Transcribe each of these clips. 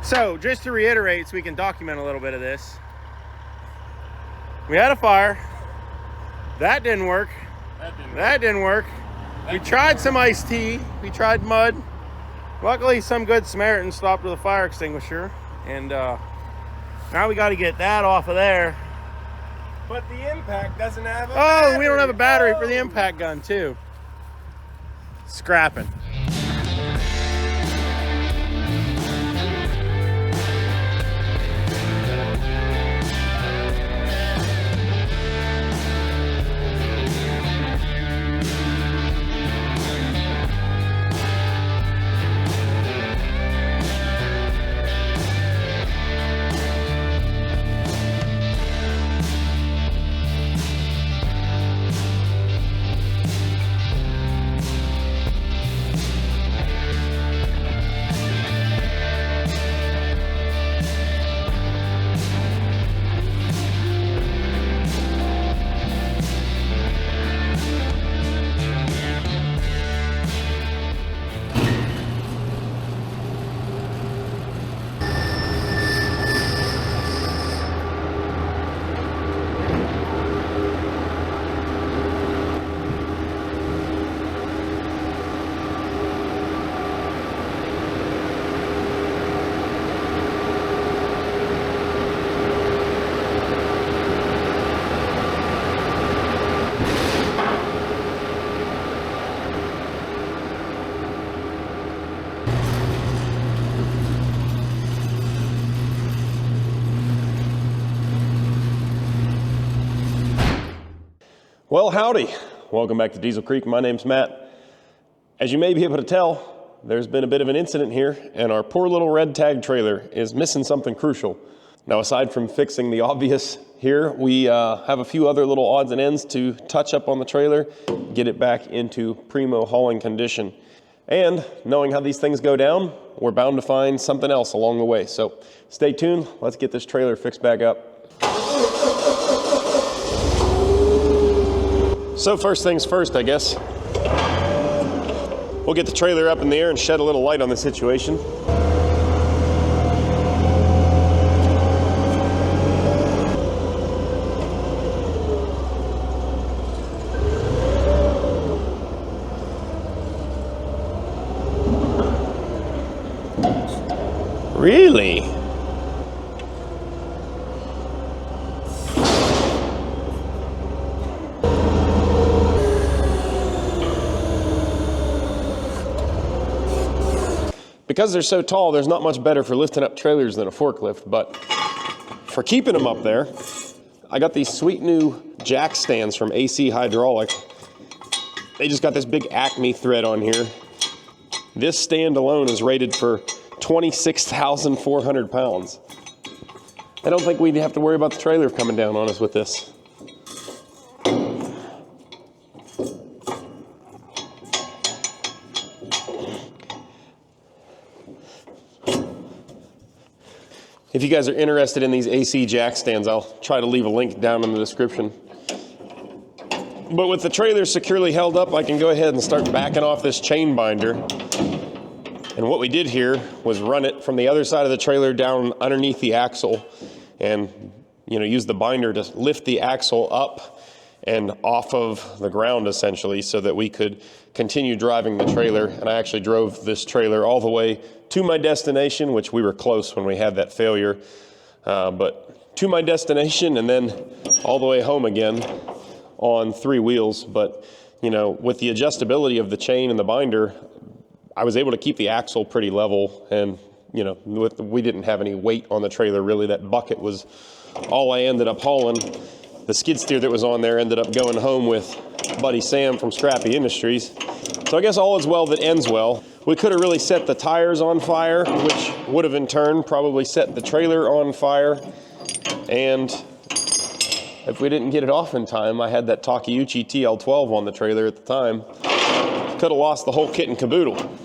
So just to reiterate, so we can document a little bit of this, we had a fire. That didn't work. That didn't work. We tried some iced tea. We tried mud. Luckily, some good Samaritan stopped with a fire extinguisher. And now we got to get that off of there. But the impact doesn't have a battery. We don't have a battery for the impact gun, too. Scrapping. Well, howdy. Welcome back to Diesel Creek. My name's Matt. As you may be able to tell, there's been a bit of an incident here, and our poor little red tag trailer is missing something crucial. Now, aside from fixing the obvious here, we have a few other little odds and ends to touch up on the trailer, get it back into primo hauling condition. And knowing how these things go down, we're bound to find something else along the way. So stay tuned. Let's get this trailer fixed back up. So first things first, I guess. We'll get the trailer up in the air and shed a little light on the situation. Really? Because they're so tall, there's not much better for lifting up trailers than a forklift, but for keeping them up there, I got these sweet new jack stands from AC Hydraulic. They just got this big Acme thread on here. This stand alone is rated for 26,400 pounds. I don't think we'd have to worry about the trailer coming down on us with this. If you guys are interested in these AC jack stands, I'll try to leave a link down in the description. But with the trailer securely held up, I can go ahead and start backing off this chain binder. And what we did here was run it from the other side of the trailer down underneath the axle and use the binder to lift the axle up and off of the ground essentially so that we could continue driving the trailer. And I actually drove this trailer all the way to my destination, which we were close when we had that failure, but to my destination and then all the way home again on 3 wheels. But with the adjustability of the chain and the binder, I was able to keep the axle pretty level, and we didn't have any weight on the trailer really. That bucket was all I ended up hauling. The skid steer that was on there ended up going home with Buddy Sam from Scrappy Industries. So I guess all is well that ends well. We could have really set the tires on fire, which would have in turn probably set the trailer on fire. And if we didn't get it off in time, I had that Takeuchi TL12 on the trailer at the time. Could have lost the whole kit and caboodle.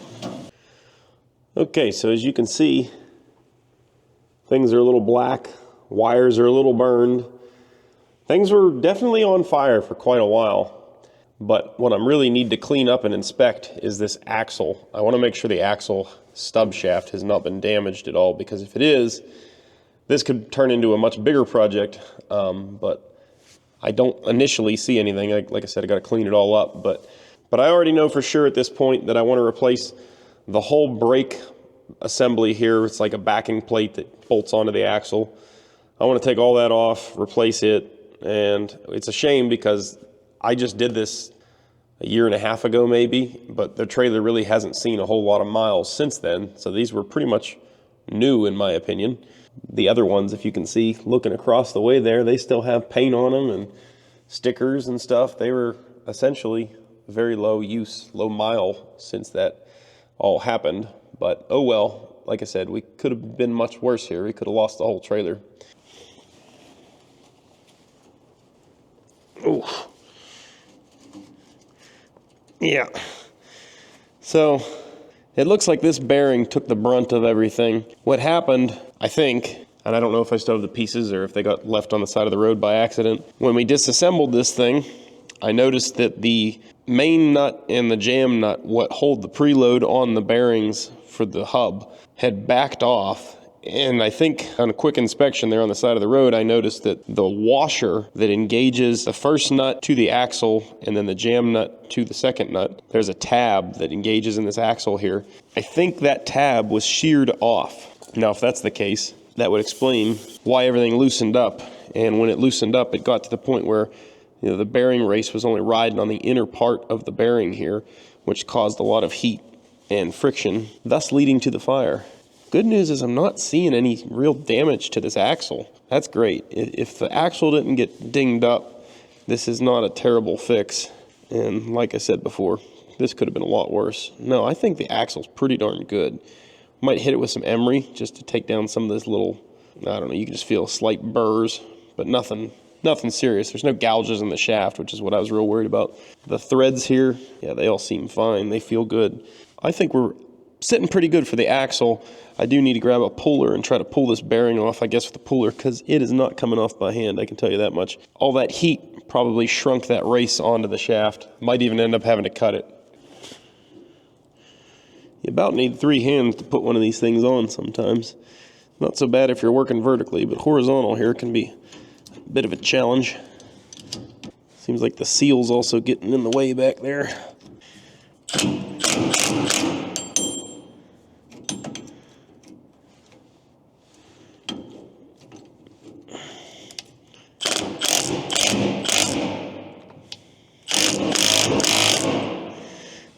Okay, so as you can see, things are a little black, wires are a little burned. Things were definitely on fire for quite a while. But what I really need to clean up and inspect is this axle. I want to make sure the axle stub shaft has not been damaged at all, because if it is, this could turn into a much bigger project, but I don't initially see anything. Like I said, I got to clean it all up, but I already know for sure at this point that I want to replace the whole brake assembly here. It's like a backing plate that bolts onto the axle. I want to take all that off, replace it, and it's a shame because I just did this a year and a half ago maybe, but the trailer really hasn't seen a whole lot of miles since then, so these were pretty much new in my opinion. The other ones, if you can see looking across the way there, they still have paint on them and stickers and stuff. They were essentially very low use, low mile since that all happened, but oh well. Like I said, we could have been much worse here. We could have lost the whole trailer. Oh, yeah. So it looks like this bearing took the brunt of everything. What happened, I think, and I don't know if I still have the pieces or if they got left on the side of the road by accident. When we disassembled this thing, I noticed that the main nut and the jam nut, what hold the preload on the bearings for the hub, had backed off. And I think on a quick inspection there on the side of the road, I noticed that the washer that engages the first nut to the axle and then the jam nut to the second nut, there's a tab that engages in this axle here. I think that tab was sheared off. Now, if that's the case, that would explain why everything loosened up. And when it loosened up, it got to the point where, you know, the bearing race was only riding on the inner part of the bearing here, which caused a lot of heat and friction, thus leading to the fire. Good news is I'm not seeing any real damage to this axle. That's great. If the axle didn't get dinged up, this is not a terrible fix. And like I said before, this could have been a lot worse. No, I think the axle's pretty darn good. Might hit it with some emery just to take down some of this little, I don't know, you can just feel slight burrs, but nothing serious. There's no gouges in the shaft, which is what I was real worried about. The threads here, yeah, they all seem fine. They feel good. I think we're sitting pretty good for the axle. I do need to grab a puller and try to pull this bearing off, I guess, with the puller, because it is not coming off by hand, I can tell you that much. All that heat probably shrunk that race onto the shaft. Might even end up having to cut it. You about need 3 hands to put one of these things on sometimes. Not so bad if you're working vertically, but horizontal here can be a bit of a challenge. Seems like the seal's also getting in the way back there.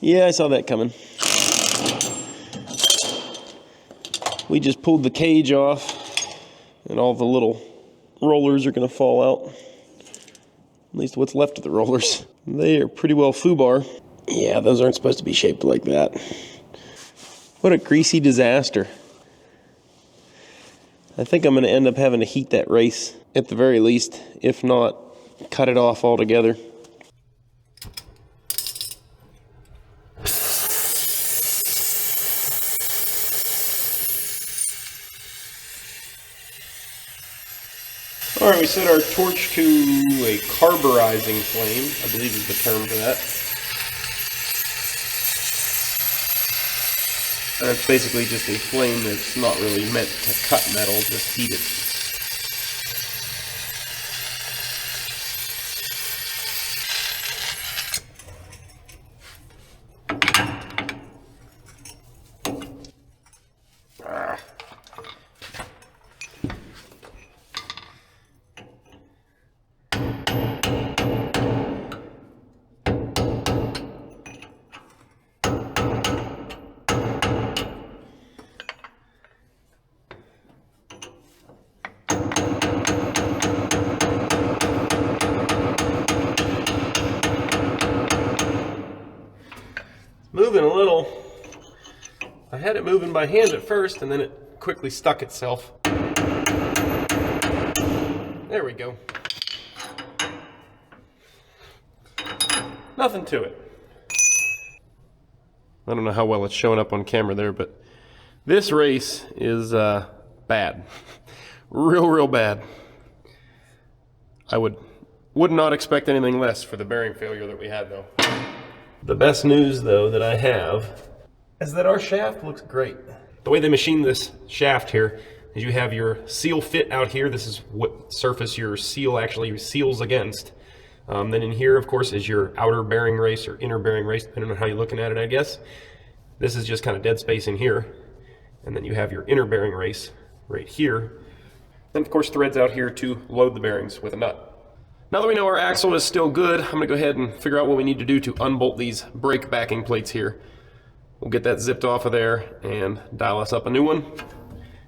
Yeah, I saw that coming. We just pulled the cage off, and all the little rollers are going to fall out. At least what's left of the rollers. They are pretty well foobar. Yeah, those aren't supposed to be shaped like that. What a greasy disaster. I think I'm going to end up having to heat that race at the very least, if not cut it off altogether. All right, we set our torch to a carburizing flame, I believe is the term for that. And it's basically just a flame that's not really meant to cut metal, just heat it. Moving a little. I had it moving by hand at first, and then it quickly stuck itself. There we go. Nothing to it. I don't know how well it's showing up on camera there, but this race is bad. Real bad. I would not expect anything less for the bearing failure that we had, though. The best news, though, that I have is that our shaft looks great. The way they machine this shaft here is you have your seal fit out here. This is what surface your seal actually seals against. Then in here, of course, is your outer bearing race or inner bearing race, depending on how you're looking at it, I guess. This is just kind of dead space in here. And then you have your inner bearing race right here. And of course, threads out here to load the bearings with a nut. Now that we know our axle is still good, I'm gonna go ahead and figure out what we need to do to unbolt these brake backing plates here. We'll get that zipped off of there and dial us up a new one,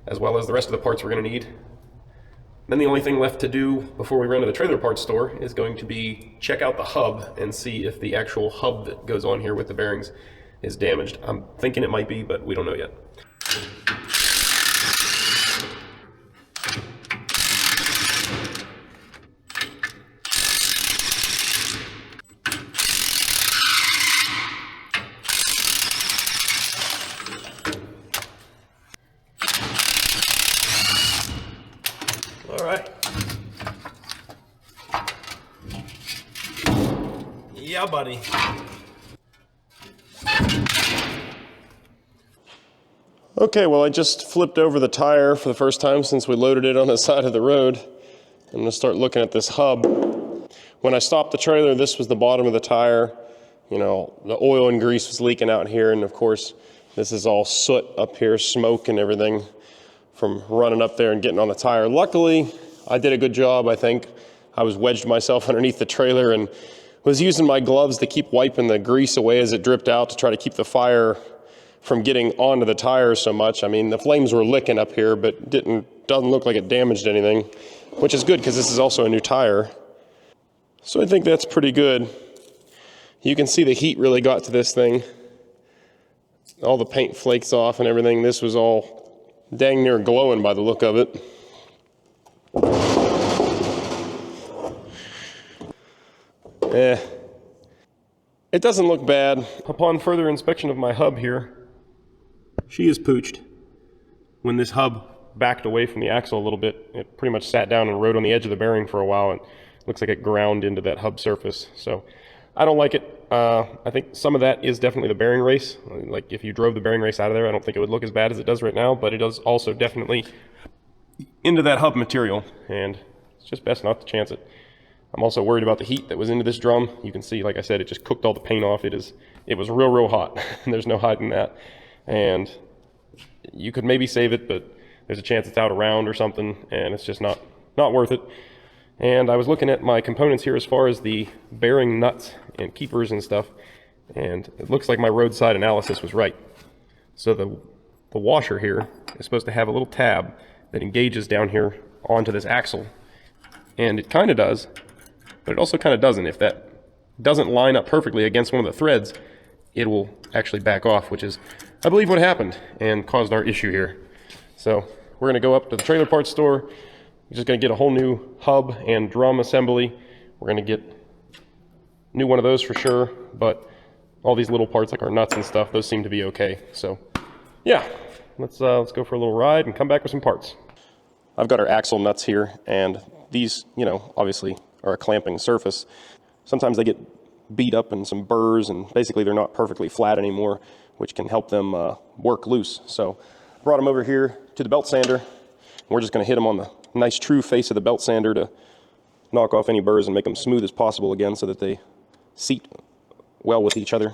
as well as the rest of the parts we're gonna need. Then the only thing left to do before we run to the trailer parts store is going to be check out the hub and see if the actual hub that goes on here with the bearings is damaged. I'm thinking it might be, but we don't know yet. All right. Yeah, buddy. Okay, well, I just flipped over the tire for the first time since we loaded it on the side of the road. I'm gonna start looking at this hub. When I stopped the trailer, this was the bottom of the tire. You know, the oil and grease was leaking out here, and of course, this is all soot up here, smoke and everything from running up there and getting on the tire. Luckily, I did a good job, I think. I was wedged myself underneath the trailer and was using my gloves to keep wiping the grease away as it dripped out to try to keep the fire from getting onto the tires so much. I mean, the flames were licking up here, but doesn't look like it damaged anything, which is good because this is also a new tire. So I think that's pretty good. You can see the heat really got to this thing. All the paint flakes off and everything. This was all dang near glowing by the look of it. It doesn't look bad. Upon further inspection of my hub here, she is pooched. When this hub backed away from the axle a little bit, it pretty much sat down and rode on the edge of the bearing for a while, and looks like it ground into that hub surface. So I don't like it. I think some of that is definitely the bearing race. Like if you drove the bearing race out of there, I don't think it would look as bad as it does right now, but it does also definitely into that hub material, and it's just best not to chance it. I'm also worried about the heat that was into this drum. You can see, like I said, it just cooked all the paint off. It was real hot. There's no hiding that. And you could maybe save it, but there's a chance it's out around or something, and it's just not worth it. And I was looking at my components here as far as the bearing nuts and keepers and stuff, and it looks like my roadside analysis was right. So the washer here is supposed to have a little tab that engages down here onto this axle, and it kind of does, but it also kind of doesn't. If that doesn't line up perfectly against one of the threads, it will actually back off, which is, I believe, what happened and caused our issue here. So we're going to go up to the trailer parts store. We're just going to get a whole new hub and drum assembly. We're going to get a new one of those for sure, but all these little parts like our nuts and stuff, those seem to be okay. So yeah, let's go for a little ride and come back with some parts. I've got our axle nuts here, and these, you know, obviously are a clamping surface. Sometimes they get beat up in some burrs, and basically they're not perfectly flat anymore, which can help them work loose. So I brought them over here to the belt sander. We're just going to hit them on the nice true face of the belt sander to knock off any burrs and make them smooth as possible again so that they seat well with each other.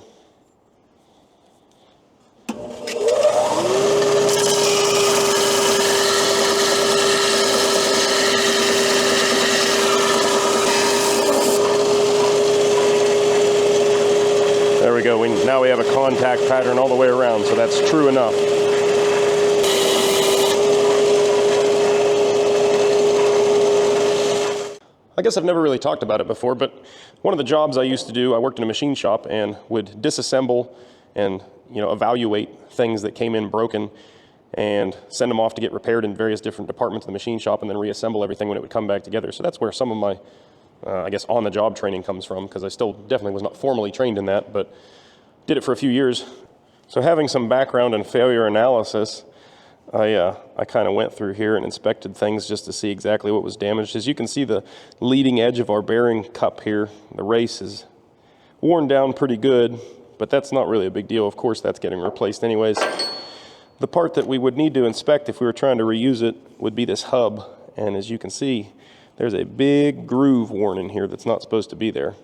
There we go. Now we have a contact pattern all the way around, so that's true enough. I guess I've never really talked about it before, but one of the jobs I used to do, I worked in a machine shop and would disassemble and, you know, evaluate things that came in broken and send them off to get repaired in various different departments of the machine shop, and then reassemble everything when it would come back together. So that's where some of my, I guess, on-the-job training comes from, because I still definitely was not formally trained in that, but did it for a few years. So having some background in failure analysis, I kind of went through here and inspected things just to see exactly what was damaged. As you can see, the leading edge of our bearing cup here, the race is worn down pretty good, but that's not really a big deal. Of course, that's getting replaced anyways. The part that we would need to inspect if we were trying to reuse it would be this hub. And as you can see, there's a big groove worn in here that's not supposed to be there.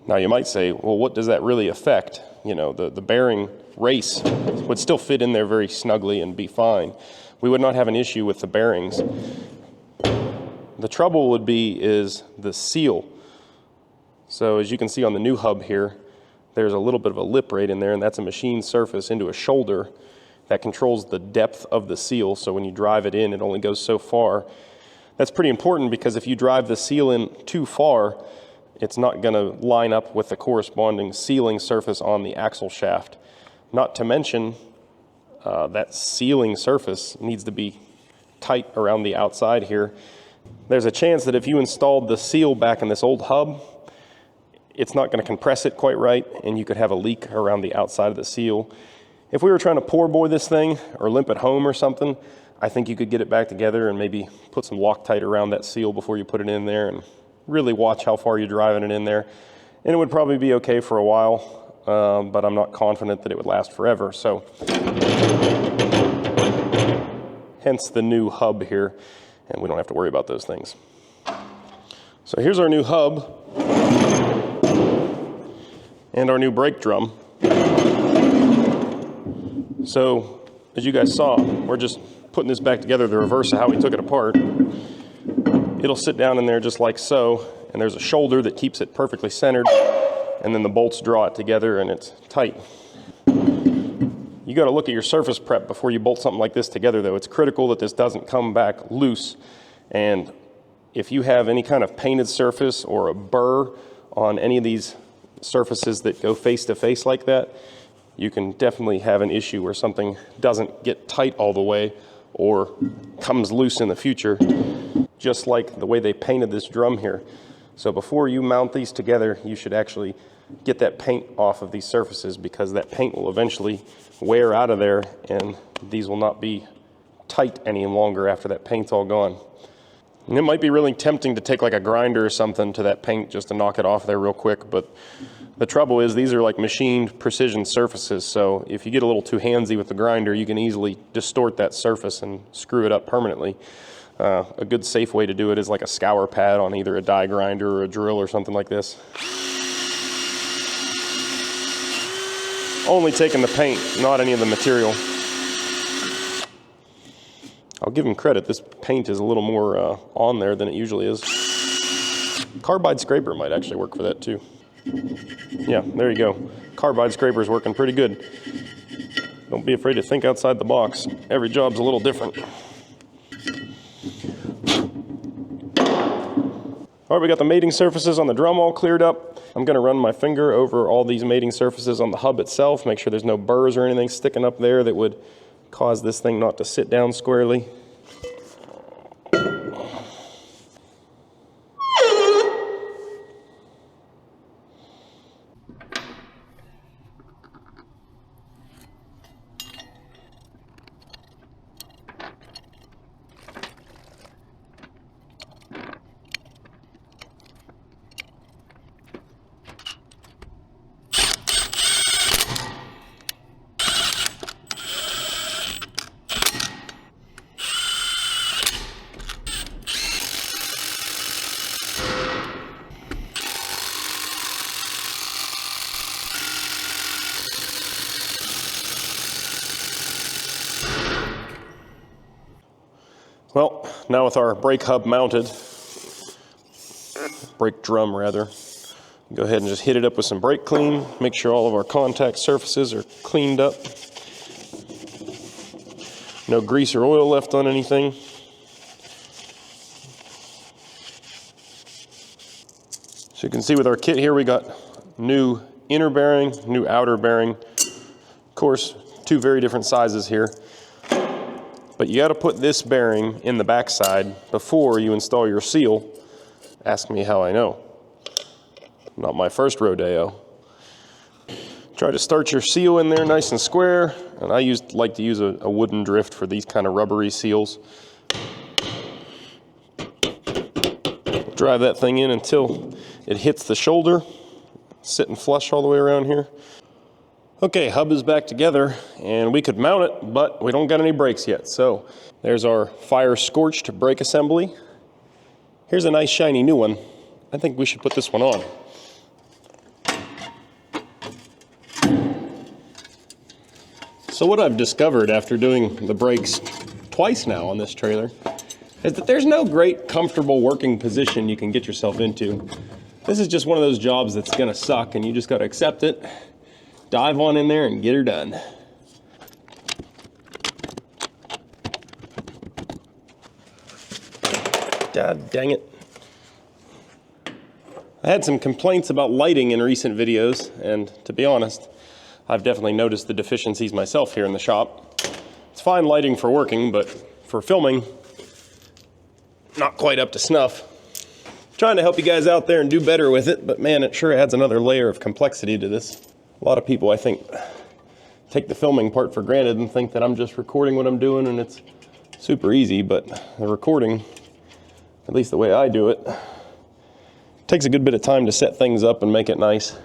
Now you might say, well, what does that really affect? You know, the bearing race would still fit in there very snugly and be fine. We would not have an issue with the bearings. The trouble would be is the seal. So as you can see on the new hub here, there's a little bit of a lip right in there, and that's a machined surface into a shoulder that controls the depth of the seal. So when you drive it in, it only goes so far. That's pretty important because if you drive the seal in too far, it's not going to line up with the corresponding sealing surface on the axle shaft. Not to mention that sealing surface needs to be tight around the outside here. There's a chance that if you installed the seal back in this old hub, it's not going to compress it quite right, and you could have a leak around the outside of the seal. If we were trying to pour bore this thing or limp it home or something, I think you could get it back together and maybe put some Loctite around that seal before you put it in there and really watch how far you're driving it in there. And it would probably be okay for a while, but I'm not confident that it would last forever. So hence the new hub here, and we don't have to worry about those things. So here's our new hub and our new brake drum. So as you guys saw, we're just putting this back together the reverse of how we took it apart. It'll sit down in there just like so, and there's a shoulder that keeps it perfectly centered, and then the bolts draw it together and it's tight. You got to look at your surface prep before you bolt something like this together though. It's critical that this doesn't come back loose, and if you have any kind of painted surface or a burr on any of these surfaces that go face to face like that, you can definitely have an issue where something doesn't get tight all the way or comes loose in the future, just like the way they painted this drum here. So before you mount these together, you should actually get that paint off of these surfaces, because that paint will eventually wear out of there and these will not be tight any longer after that paint's all gone. And it might be really tempting to take like a grinder or something to that paint just to knock it off there real quick, but the trouble is these are like machined precision surfaces, so if you get a little too handsy with the grinder, you can easily distort that surface and screw it up permanently. A good safe way to do it is like a scour pad on either a die grinder or a drill or something like this. Only taking the paint, not any of the material. I'll give them credit, this paint is a little more on there than it usually is. Carbide scraper might actually work for that too. Yeah, there you go. Carbide scraper is working pretty good. Don't be afraid to think outside the box. Every job's a little different. All right, we got the mating surfaces on the drum all cleared up. I'm gonna run my finger over all these mating surfaces on the hub itself, make sure there's no burrs or anything sticking up there that would cause this thing not to sit down squarely. Well, now with our brake hub mounted, brake drum rather, go ahead and just hit it up with some brake clean, make sure all of our contact surfaces are cleaned up. No grease or oil left on anything. So you can see with our kit here, we got new inner bearing, new outer bearing. Of course, two very different sizes here. But you got to put this bearing in the backside before you install your seal. Ask me how I know. Not my first rodeo. Try to start your seal in there nice and square. And I like to use a wooden drift for these kind of rubbery seals. Drive that thing in until it hits the shoulder, sitting flush all the way around here. Okay, hub is back together, and we could mount it, but we don't got any brakes yet. So there's our fire scorched brake assembly. Here's a nice shiny new one. I think we should put this one on. So what I've discovered after doing the brakes twice now on this trailer is that there's no great comfortable working position you can get yourself into. This is just one of those jobs that's gonna suck, and you just gotta accept it, dive on in there and get her done. God dang it. I had some complaints about lighting in recent videos, and to be honest, I've definitely noticed the deficiencies myself here in the shop. It's fine lighting for working, but for filming, not quite up to snuff. Trying to help you guys out there and do better with it, but man, it sure adds another layer of complexity to this. A lot of people, I think, take the filming part for granted and think that I'm just recording what I'm doing and it's super easy, but the recording, at least the way I do it, takes a good bit of time to set things up and make it nice.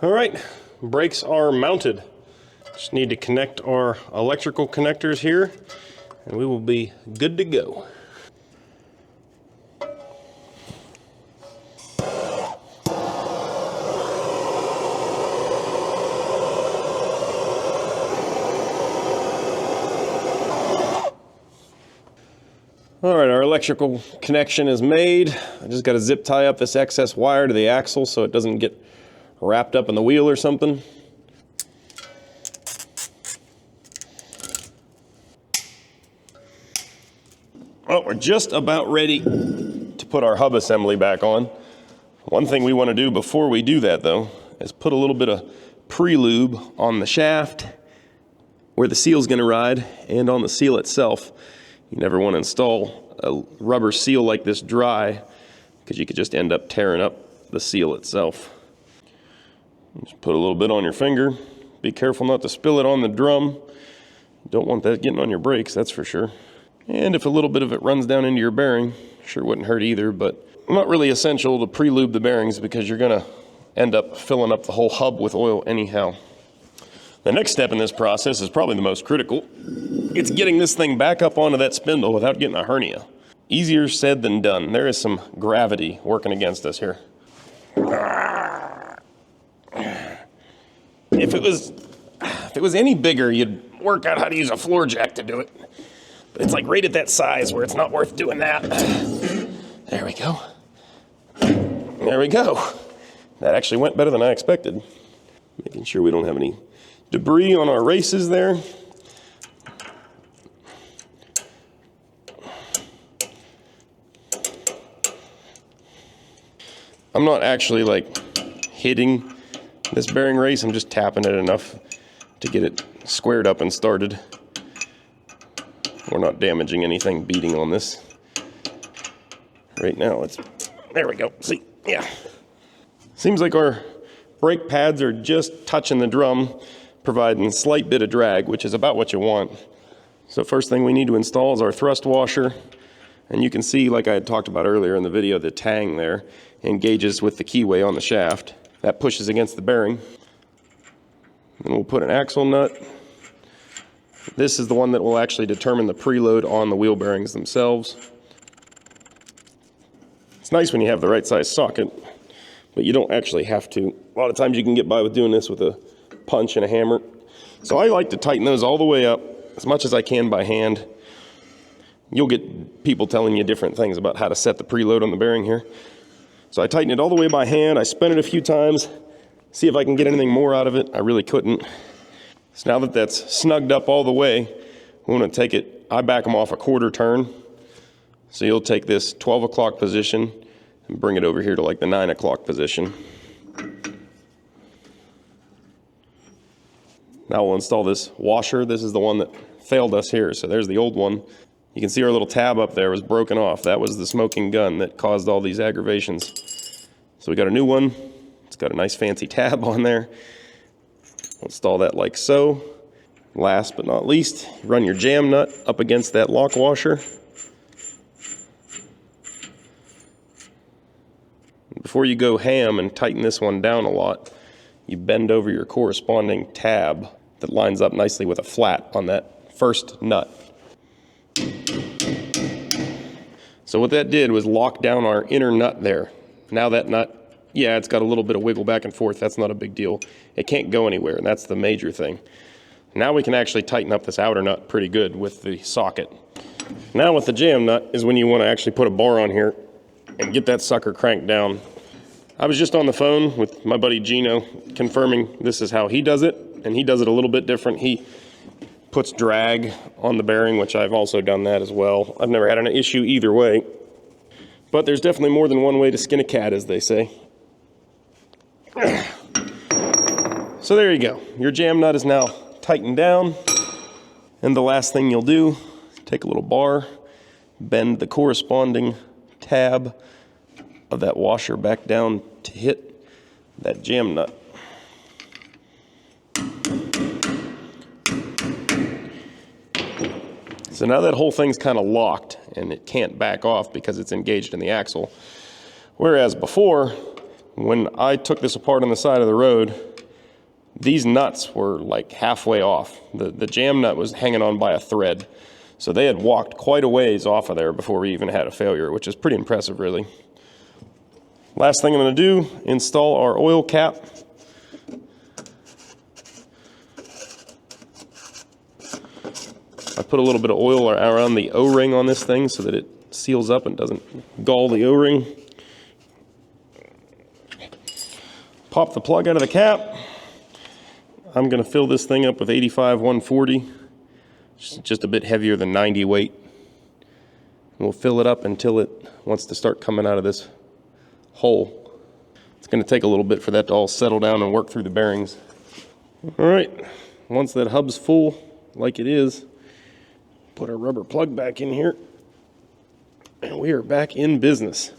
All right, brakes are mounted. Just need to connect our electrical connectors here, and we will be good to go. All right, our electrical connection is made. I just got to zip tie up this excess wire to the axle so it doesn't get wrapped up in the wheel or something. Well, we're just about ready to put our hub assembly back on. One thing we want to do before we do that, though, is put a little bit of pre-lube on the shaft where the seal's going to ride and on the seal itself. You never want to install a rubber seal like this dry because you could just end up tearing up the seal itself. Just put a little bit on your finger. Be careful not to spill it on the drum. Don't want that getting on your brakes, that's for sure. And if a little bit of it runs down into your bearing, sure wouldn't hurt either, but not really essential to pre-lube the bearings because you're gonna end up filling up the whole hub with oil anyhow. The next step in this process is probably the most critical. It's getting this thing back up onto that spindle without getting a hernia. Easier said than done. There is some gravity working against us here. If it was any bigger, you'd work out how to use a floor jack to do it. But it's like right at that size where it's not worth doing that. There we go. There we go. That actually went better than I expected. Making sure we don't have any debris on our races there. I'm not actually like hitting this bearing race, I'm just tapping it enough to get it squared up and started. We're not damaging anything beating on this. Right now, there we go, see, yeah. Seems like our brake pads are just touching the drum, providing a slight bit of drag, which is about what you want. So first thing we need to install is our thrust washer. And you can see, like I had talked about earlier in the video, the tang there engages with the keyway on the shaft. That pushes against the bearing. Then we'll put an axle nut. This is the one that will actually determine the preload on the wheel bearings themselves. It's nice when you have the right size socket, but you don't actually have to. A lot of times you can get by with doing this with a punch and a hammer. So I like to tighten those all the way up as much as I can by hand. You'll get people telling you different things about how to set the preload on the bearing here. So I tighten it all the way by hand. I spin it a few times, see if I can get anything more out of it. I really couldn't. So now that that's snugged up all the way, we want to take it, I back them off a quarter turn. So you'll take this 12 o'clock position and bring it over here to like the 9 o'clock position. Now we'll install this washer. This is the one that failed us here. So there's the old one. You can see our little tab up there was broken off. That was the smoking gun that caused all these aggravations. So we got a new one. It's got a nice fancy tab on there. Install that like so. Last but not least, run your jam nut up against that lock washer. Before you go ham and tighten this one down a lot, you bend over your corresponding tab that lines up nicely with a flat on that first nut. So what that did was lock down our inner nut there. Now that nut, yeah, it's got a little bit of wiggle back and forth. That's not a big deal. It can't go anywhere, and that's the major thing. Now we can actually tighten up this outer nut pretty good with the socket. Now with the jam nut is when you want to actually put a bar on here and get that sucker cranked down. I was just on the phone with my buddy Gino confirming this is how he does it, and he does it a little bit different. He puts drag on the bearing, which I've also done that as well. I've never had an issue either way, but there's definitely more than one way to skin a cat, as they say. So there you go. Your jam nut is now tightened down, and the last thing you'll do, take a little bar, bend the corresponding tab of that washer back down to hit that jam nut. So now that whole thing's kind of locked and it can't back off because it's engaged in the axle. Whereas before, when I took this apart on the side of the road, these nuts were like halfway off. The jam nut was hanging on by a thread. So they had walked quite a ways off of there before we even had a failure, which is pretty impressive, really. Last thing I'm going to do, install our oil cap. I put a little bit of oil around the O-ring on this thing so that it seals up and doesn't gall the O-ring. Pop the plug out of the cap. I'm going to fill this thing up with 85-140, just a bit heavier than 90 weight. And we'll fill it up until it wants to start coming out of this hole. It's going to take a little bit for that to all settle down and work through the bearings. All right, once that hub's full, like it is, put our rubber plug back in here, and we are back in business.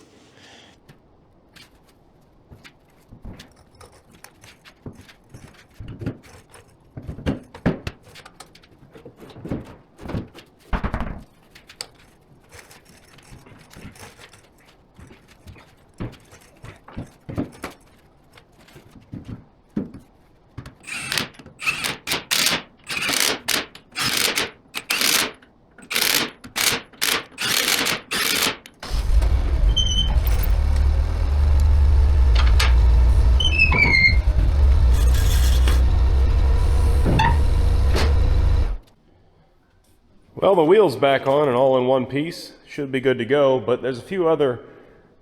Well, the wheel's back on and all in one piece. Should be good to go, but there's a few other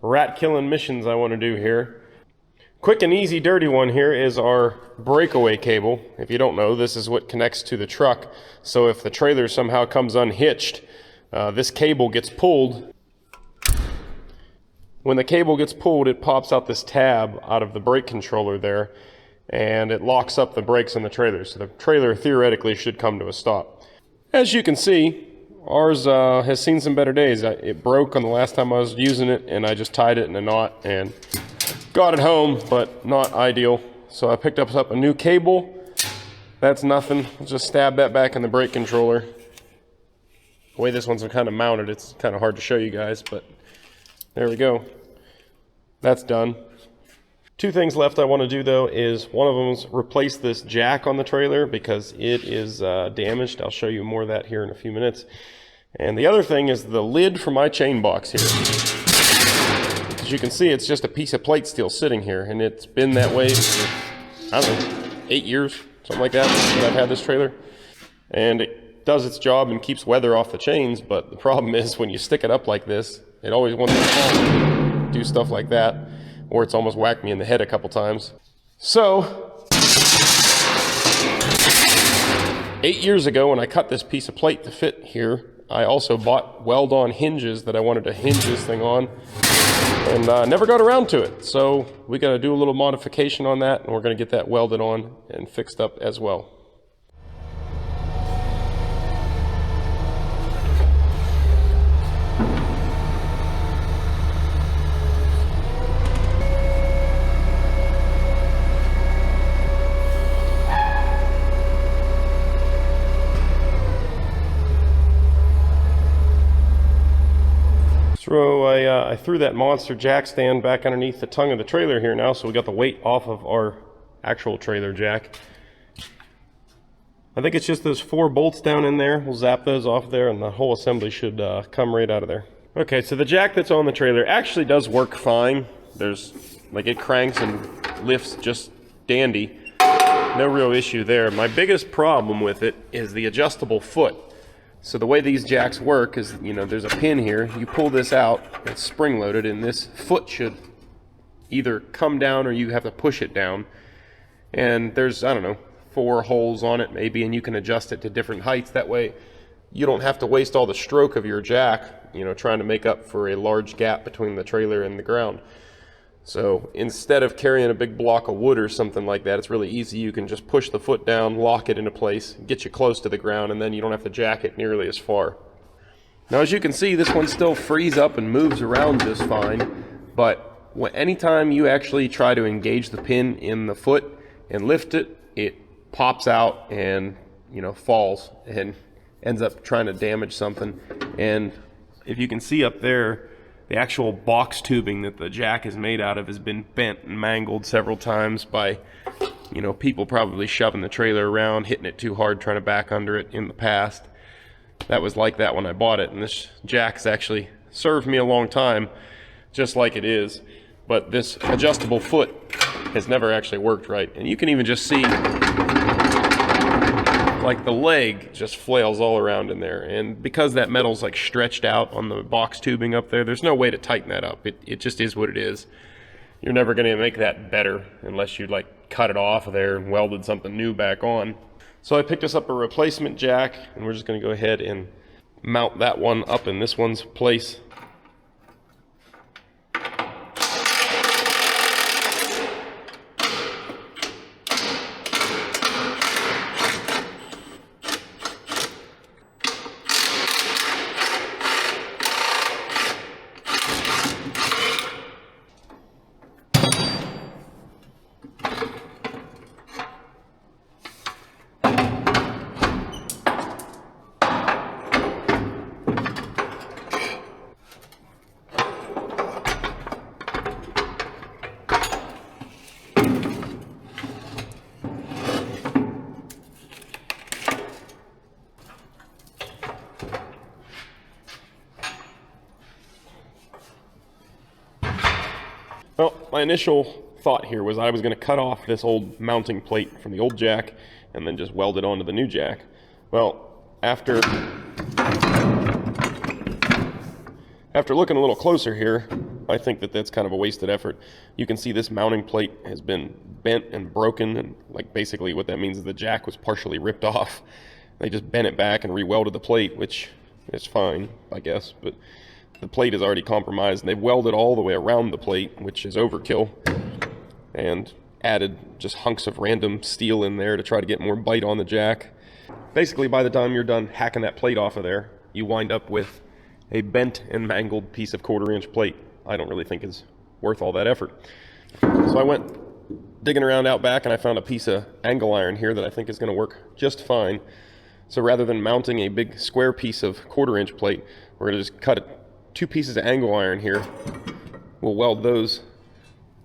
rat-killing missions I want to do here. Quick and easy dirty one here is our breakaway cable. If you don't know, this is what connects to the truck. So if the trailer somehow comes unhitched, this cable gets pulled. When the cable gets pulled, it pops out this tab out of the brake controller there, and it locks up the brakes in the trailer. So the trailer theoretically should come to a stop. As you can see, ours has seen some better days. It broke on the last time I was using it, and I just tied it in a knot and got it home, but not ideal. So I picked up a new cable. That's nothing. I'll just stab that back in the brake controller. The way this one's kind of mounted, it's kind of hard to show you guys, but there we go. That's done. Two things left I want to do though is one of them is replace this jack on the trailer because it is damaged. I'll show you more of that here in a few minutes. And the other thing is the lid for my chain box here. As you can see, it's just a piece of plate steel sitting here, and it's been that way for, I don't know, 8 years, something like that I've had this trailer. And it does its job and keeps weather off the chains, but the problem is when you stick it up like this, it always wants to fall, do stuff like that. Or it's almost whacked me in the head a couple times. So, 8 years ago when I cut this piece of plate to fit here, I also bought weld-on hinges that I wanted to hinge this thing on, and never got around to it. So we got to do a little modification on that, and we're going to get that welded on and fixed up as well. I threw that monster jack stand back underneath the tongue of the trailer here now, so we got the weight off of our actual trailer jack. I think it's just those 4 bolts down in there. We'll zap those off there and the whole assembly should come right out of there. Okay, so the jack that's on the trailer actually does work fine. It cranks and lifts just dandy. No real issue there. My biggest problem with it is the adjustable foot. So the way these jacks work is, there's a pin here. You pull this out, it's spring-loaded, and this foot should either come down or you have to push it down. And there's, 4 holes on it maybe, and you can adjust it to different heights. That way you don't have to waste all the stroke of your jack, trying to make up for a large gap between the trailer and the ground. So instead of carrying a big block of wood or something like that, it's really easy. You can just push the foot down, lock it into place, get you close to the ground, and then you don't have to jack it nearly as far. Now, as you can see, this one still frees up and moves around just fine, but anytime you actually try to engage the pin in the foot and lift it, it pops out and, falls and ends up trying to damage something. And if you can see up there, the actual box tubing that the jack is made out of has been bent and mangled several times by, people probably shoving the trailer around, hitting it too hard, trying to back under it in the past. That was like that when I bought it, and this jack's actually served me a long time, just like it is. But this adjustable foot has never actually worked right. And you can even just see, like, the leg just flails all around in there. And because that metal's like stretched out on the box tubing up there, there's no way to tighten that up. It just is what it is. You're never going to make that better unless you cut it off of there and welded something new back on. So I picked us up a replacement jack, and we're just going to go ahead and mount that one up in this one's place. Well, my initial thought here was I was going to cut off this old mounting plate from the old jack and then just weld it onto the new jack. Well, after looking a little closer here, I think that that's kind of a wasted effort. You can see this mounting plate has been bent and broken, and basically what that means is the jack was partially ripped off. They just bent it back and re-welded the plate, which is fine, I guess, but the plate is already compromised, and they've welded all the way around the plate, which is overkill, and added just hunks of random steel in there to try to get more bite on the jack. Basically, by the time you're done hacking that plate off of there, you wind up with a bent and mangled piece of 1/4-inch plate. I don't really think is worth all that effort. So I went digging around out back, and I found a piece of angle iron here that I think is going to work just fine. So rather than mounting a big square piece of 1/4-inch plate, we're going to just cut 2 pieces of angle iron here. We'll weld those,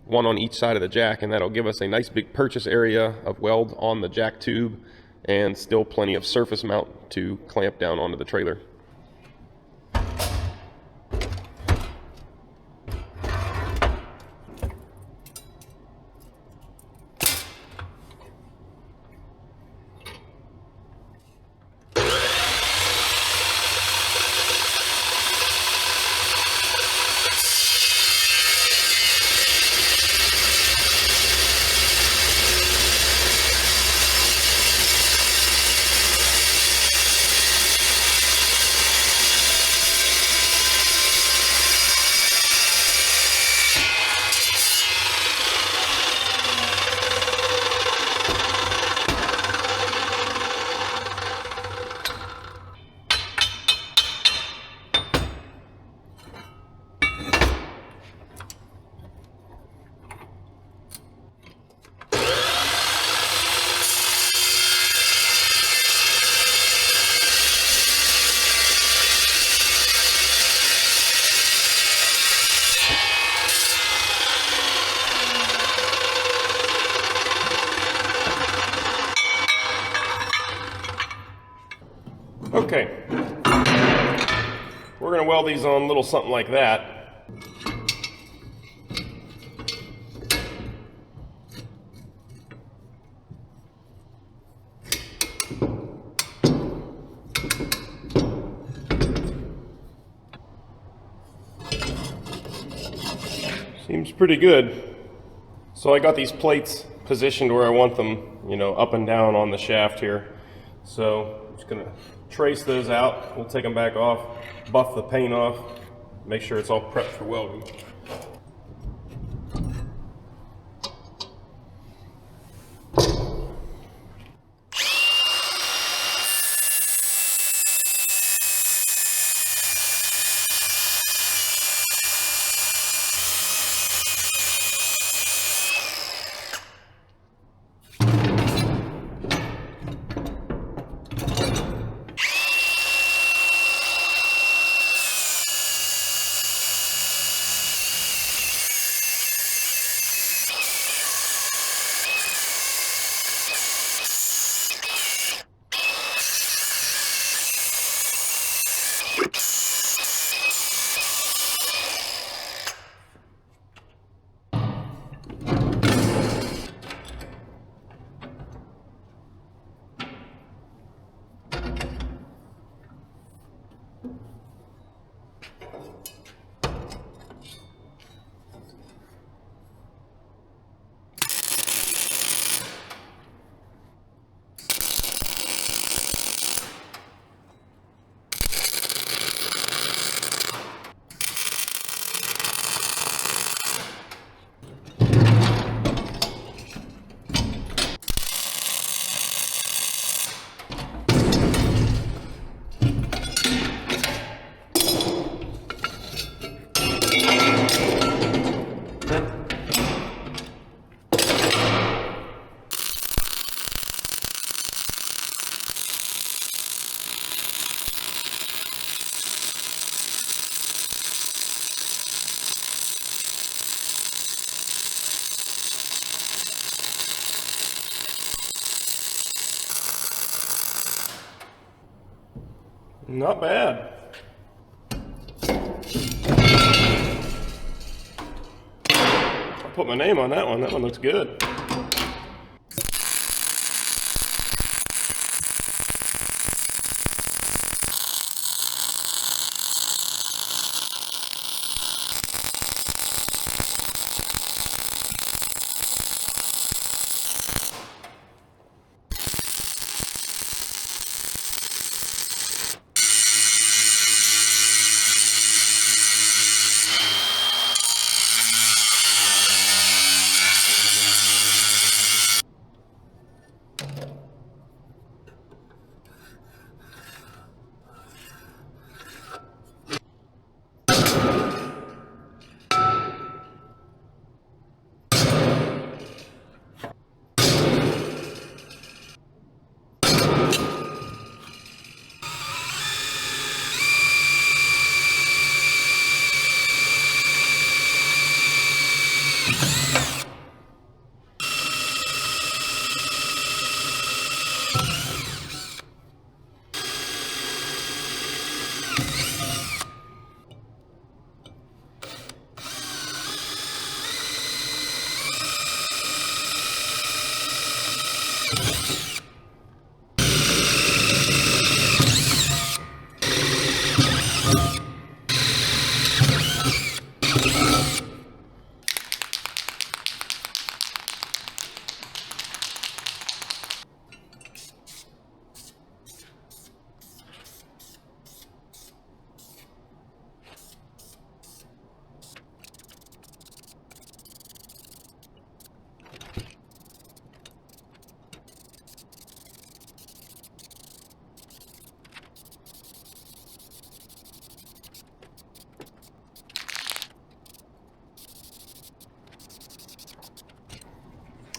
one on each side of the jack, and that'll give us a nice big purchase area of weld on the jack tube and still plenty of surface mount to clamp down onto the trailer. Okay. We're gonna weld these on a little something like that. Seems pretty good. So I got these plates positioned where I want them, you know, up and down on the shaft here. So I'm just gonna trace those out. We'll take them back off, buff the paint off, make sure it's all prepped for welding. Not bad. I'll put my name on that one. That one looks good.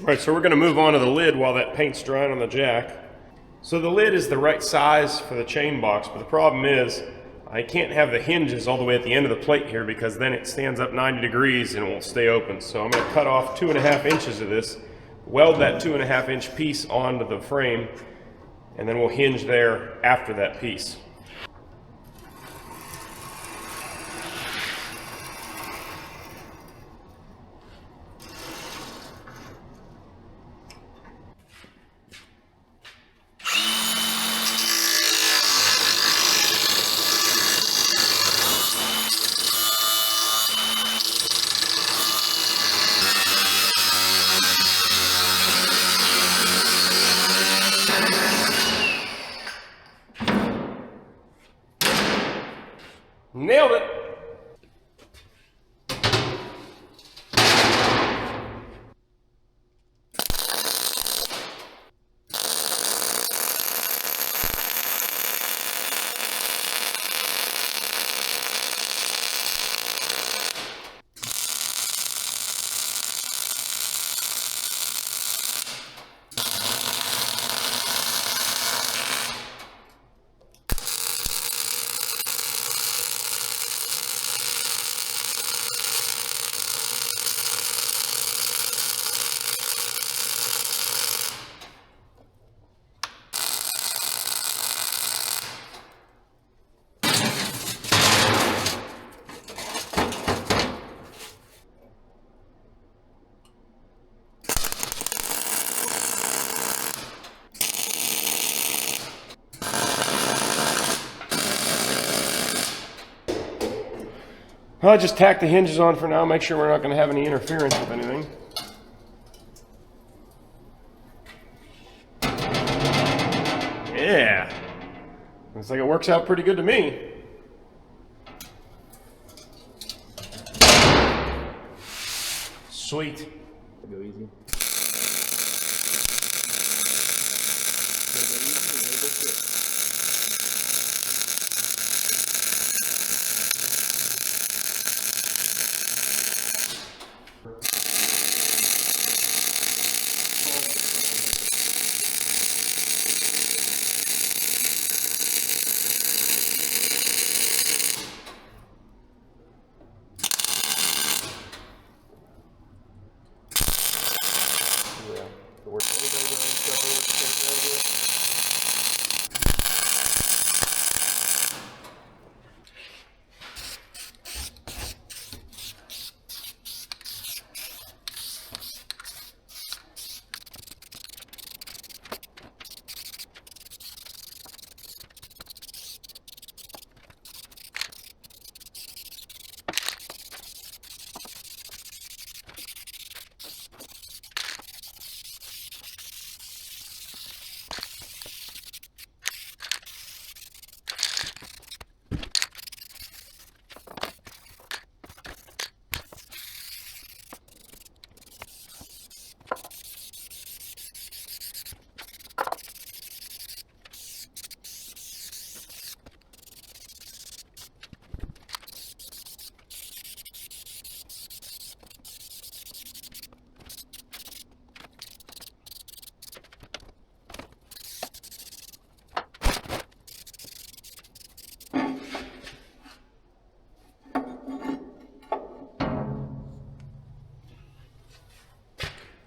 All right, so we're gonna move on to the lid while that paint's drying on the jack. So the lid is the right size for the chain box, but the problem is I can't have the hinges all the way at the end of the plate here because then it stands up 90 degrees and it won't stay open. So I'm gonna cut off 2.5 inches of this, weld that 2.5 inch piece onto the frame, and then we'll hinge there after that piece. Nailed it! I'll just tack the hinges on for now, make sure we're not going to have any interference with anything. Yeah, looks like it works out pretty good to me. Sweet. Go easy.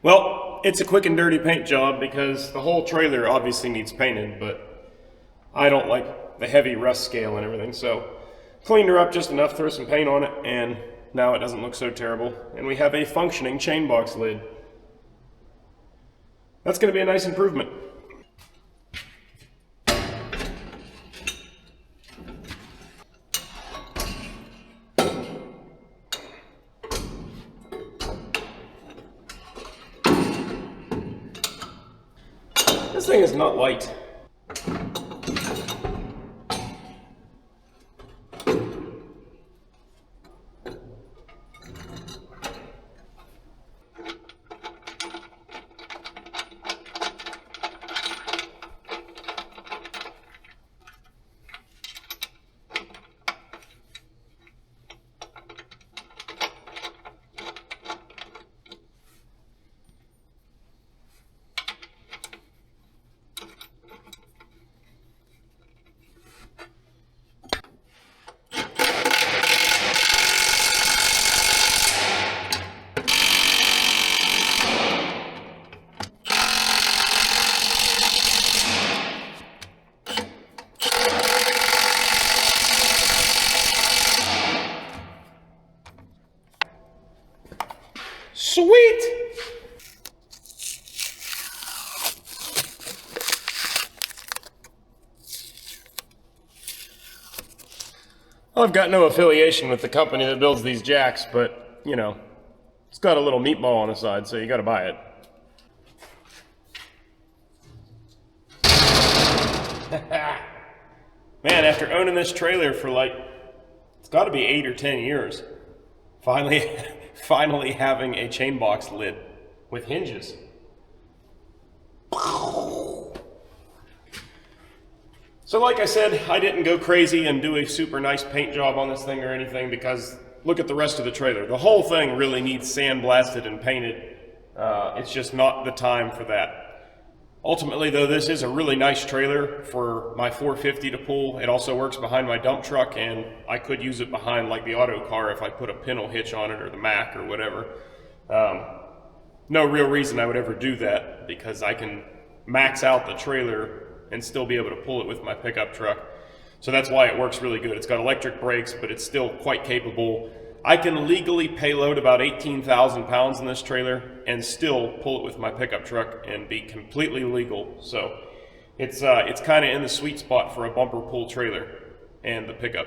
Well, it's a quick and dirty paint job because the whole trailer obviously needs painted, but I don't like the heavy rust scale and everything, so cleaned her up just enough, throw some paint on it, and now it doesn't look so terrible. And we have a functioning chain box lid. That's going to be a nice improvement. This thing is not light. I've got no affiliation with the company that builds these jacks, but, you know, it's got a little meatball on the side, so you gotta buy it. Man, after owning this trailer for like, it's gotta be 8 or 10 years, finally having a chain box lid with hinges. So like I said, I didn't go crazy and do a super nice paint job on this thing or anything, because look at the rest of the trailer. The whole thing really needs sandblasted and painted. It's just not the time for that. Ultimately though, this is a really nice trailer for my 450 to pull. It also works behind my dump truck, and I could use it behind like the auto car if I put a pintle hitch on it or the Mack or whatever. No real reason I would ever do that, because I can max out the trailer and still be able to pull it with my pickup truck. So that's why it works really good. It's got electric brakes, but it's still quite capable. I can legally payload about 18,000 pounds in this trailer and still pull it with my pickup truck and be completely legal. So it's kind of in the sweet spot for a bumper pull trailer and the pickup.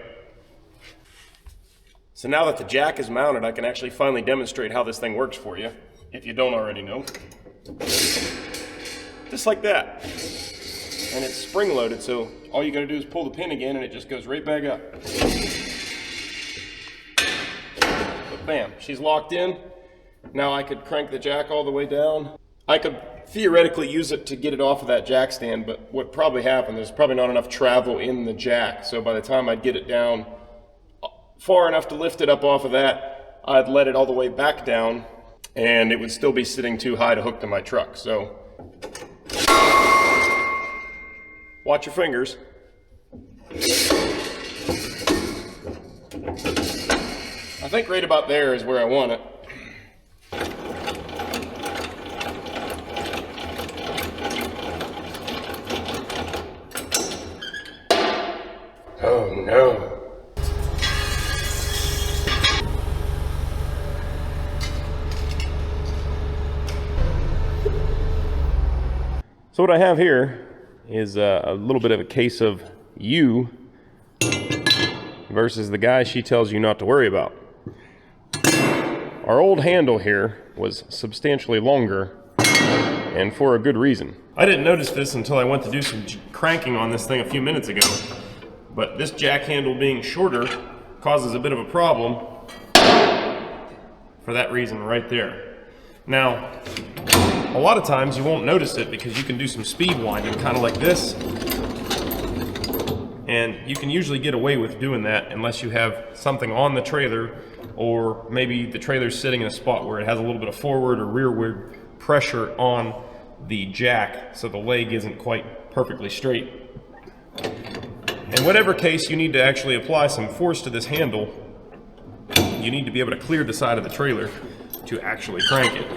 So now that the jack is mounted, I can actually finally demonstrate how this thing works for you, if you don't already know. Just like that. And it's spring loaded, so all you gotta do is pull the pin again and it just goes right back up. But bam, she's locked in. Now I could crank the jack all the way down. I could theoretically use it to get it off of that jack stand, but what probably happened, there's probably not enough travel in the jack, so by the time I'd get it down far enough to lift it up off of that, I'd let it all the way back down, and it would still be sitting too high to hook to my truck. So watch your fingers. I think right about there is where I want it. Oh no. So what I have here is a little bit of a case of you versus the guy she tells you not to worry about. Our old handle here was substantially longer, and for a good reason. I didn't notice this until I went to do some cranking on this thing a few minutes ago, but this jack handle being shorter causes a bit of a problem for that reason right there. Now, a lot of times you won't notice it because you can do some speed winding kind of like this, and you can usually get away with doing that unless you have something on the trailer, or maybe the trailer's sitting in a spot where it has a little bit of forward or rearward pressure on the jack, so the leg isn't quite perfectly straight. In whatever case you need to actually apply some force to this handle, you need to be able to clear the side of the trailer to actually crank it.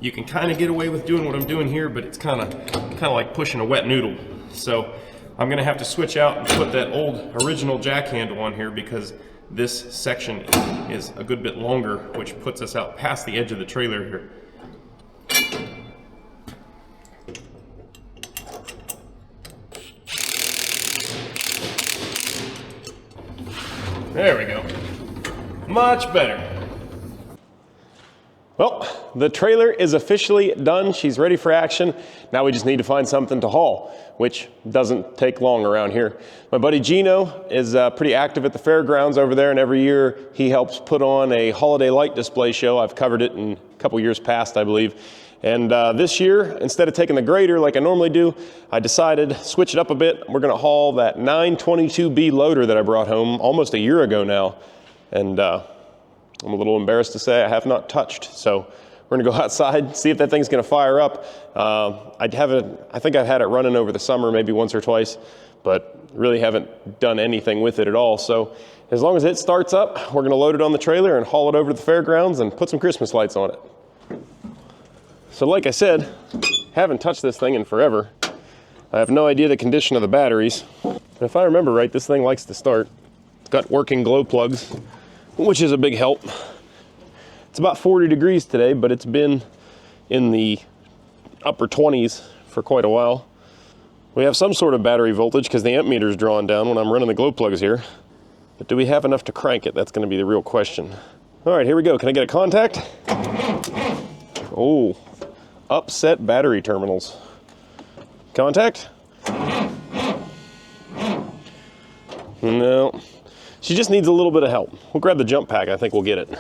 You can kind of get away with doing what I'm doing here, but it's kind of like pushing a wet noodle. So I'm gonna have to switch out and put that old original jack handle on here, because this section is a good bit longer, which puts us out past the edge of the trailer here. There we go. Much better. Well, the trailer is officially done. She's ready for action. Now we just need to find something to haul, which doesn't take long around here. My buddy Gino is pretty active at the fairgrounds over there, and every year he helps put on a holiday light display show. I've covered it in a couple years past, I believe. And this year, instead of taking the grader like I normally do, I decided switch it up a bit. We're gonna haul that 922B loader that I brought home almost a year ago now. And I'm a little embarrassed to say I have not touched. So we're gonna go outside, see if that thing's gonna fire up. I think I've had it running over the summer, maybe once or twice, but really haven't done anything with it at all. So as long as it starts up, we're gonna load it on the trailer and haul it over to the fairgrounds and put some Christmas lights on it. So like I said, haven't touched this thing in forever. I have no idea the condition of the batteries. But if I remember right, this thing likes to start. It's got working glow plugs, which is a big help. It's about 40 degrees today, but it's been in the upper 20s for quite a while. We have some sort of battery voltage because the amp meter is drawing down when I'm running the glow plugs here. But do we have enough to crank it? That's going to be the real question. All right, here we go. Can I get a contact? Oh, upset battery terminals. Contact? No. She just needs a little bit of help. We'll grab the jump pack. I think we'll get it.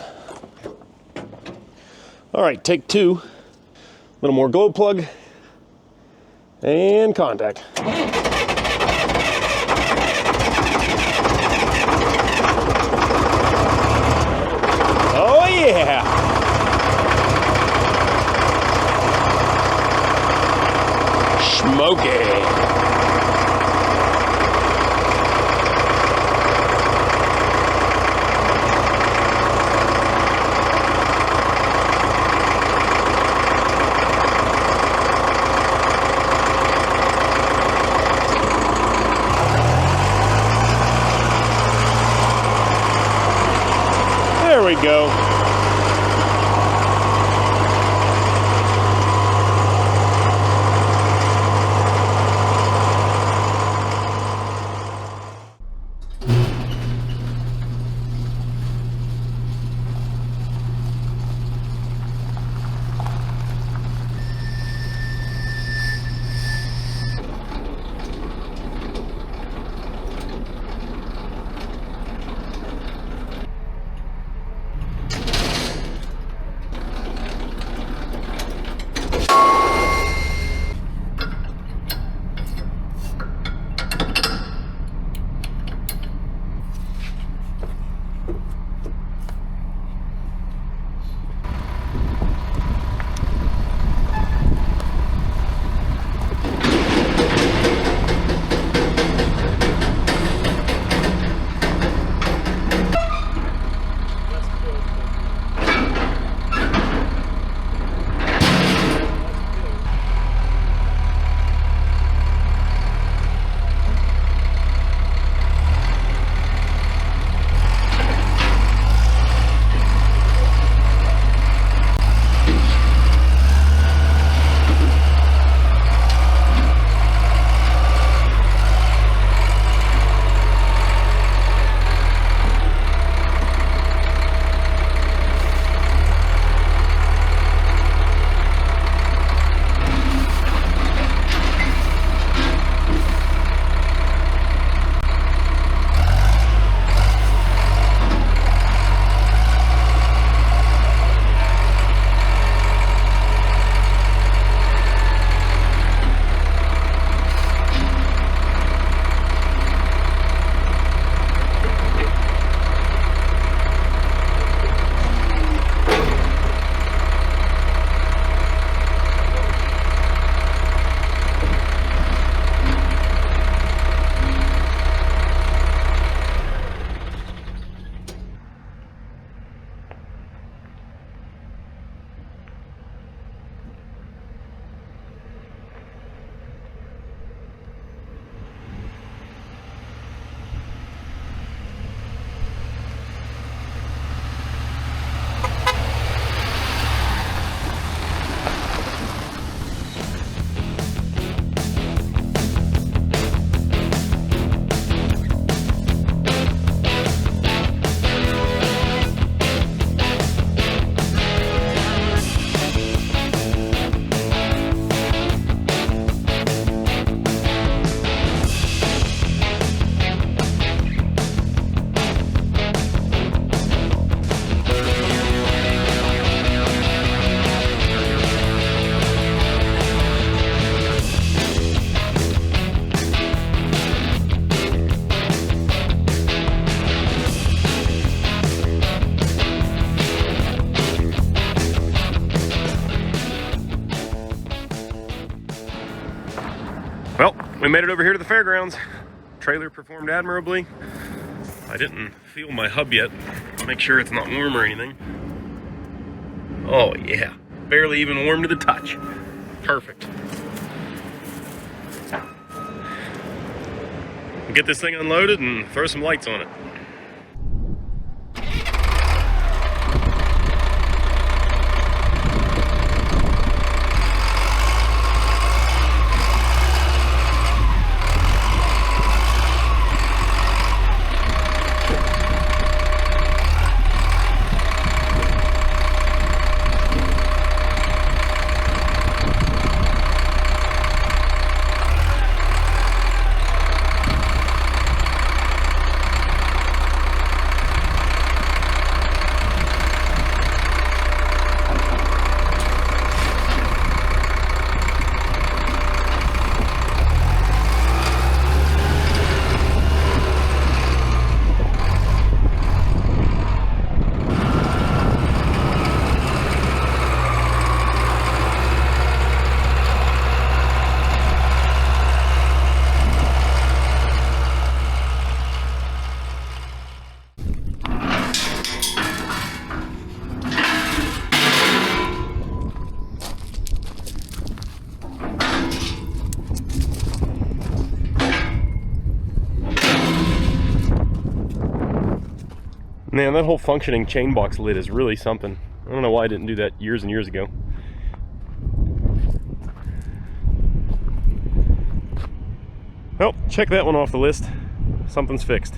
All right, take 2. A little more glow plug. And contact. Oh yeah! Smoky. There we go. Well, we made it over here to the fairgrounds. Trailer performed admirably. I didn't feel my hub yet. Make sure it's not warm or anything. Oh yeah, barely even warm to the touch. Perfect. Get this thing unloaded and throw some lights on it. Man, that whole functioning chain box lid is really something. I don't know why I didn't do that years and years ago. Well, check that one off the list. Something's fixed.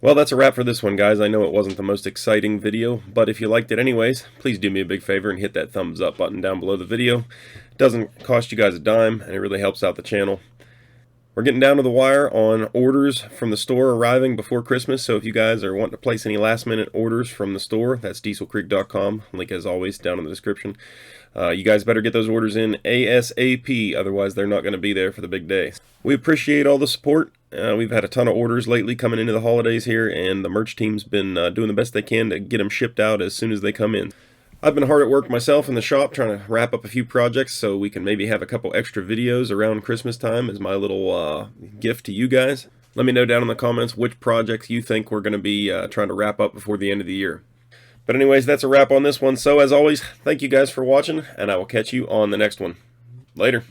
Well, that's a wrap for this one, guys. I know it wasn't the most exciting video, but if you liked it anyways, please do me a big favor and hit that thumbs up button down below the video. It doesn't cost you guys a dime, and it really helps out the channel. We're getting down to the wire on orders from the store arriving before Christmas, so if you guys are wanting to place any last-minute orders from the store, that's dieselcreek.com. Link, as always, down in the description. You guys better get those orders in ASAP, otherwise they're not going to be there for the big day. We appreciate all the support. We've had a ton of orders lately coming into the holidays here, and the merch team's been doing the best they can to get them shipped out as soon as they come in. I've been hard at work myself in the shop trying to wrap up a few projects so we can maybe have a couple extra videos around Christmas time as my little gift to you guys. Let me know down in the comments which projects you think we're going to be trying to wrap up before the end of the year. But anyways, that's a wrap on this one. So as always, thank you guys for watching, and I will catch you on the next one. Later.